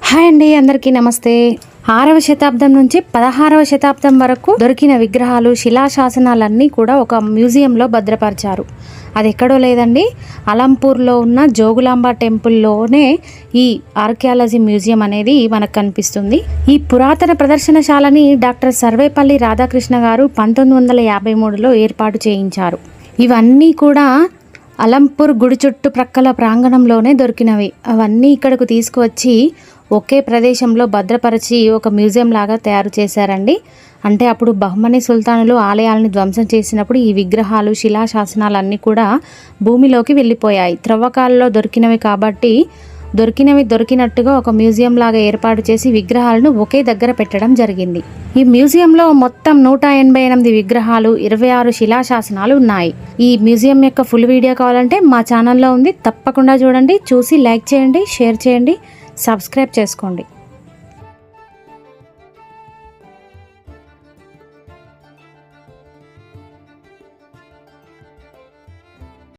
Hi అండి, అందరికీ నమస్తే. 6వ శతాబ్దం నుంచి 16వ శతాబ్దం వరకు దొరికిన విగ్రహాలు, శిలాశాసనాలన్నీ కూడా ఒక మ్యూజియంలో భద్రపరిచారు. అది ఎక్కడో లేదండి, అలంపూర్లో ఉన్న జోగులాంబ టెంపుల్లోనే ఈ ఆర్కియాలజీ మ్యూజియం అనేది మనకు కనిపిస్తుంది. ఈ పురాతన ప్రదర్శనశాలని డాక్టర్ సర్వేపల్లి రాధాకృష్ణ గారు 1953లో ఏర్పాటు చేయించారు. ఇవన్నీ కూడా అలంపూర్ గుడి చుట్టూ ప్రక్కల ప్రాంగణంలోనే దొరికినవి. అవన్నీ ఇక్కడకు తీసుకువచ్చి ఒకే ప్రదేశంలో భద్రపరిచి ఒక మ్యూజియం లాగా తయారు చేశారండి. అంటే అప్పుడు బహ్మనీ సుల్తానులు ఆలయాలను ధ్వంసం చేసినప్పుడు ఈ విగ్రహాలు, శిలాశాసనాలు అన్నీ కూడా భూమిలోకి వెళ్ళిపోయాయి. త్రవ్వకాలలో దొరికినవి కాబట్టి దొరికినట్టుగా ఒక మ్యూజియం లాగా ఏర్పాటు చేసి విగ్రహాలను ఒకే దగ్గర పెట్టడం జరిగింది. ఈ మ్యూజియంలో మొత్తం 188 విగ్రహాలు, 26 శిలాశాసనాలు ఉన్నాయి. ఈ మ్యూజియం యొక్క ఫుల్ వీడియో కావాలంటే మా ఛానల్లో ఉంది, తప్పకుండా చూడండి. చూసి లైక్ చేయండి, షేర్ చేయండి, సబ్స్క్రైబ్ చేసుకోండి.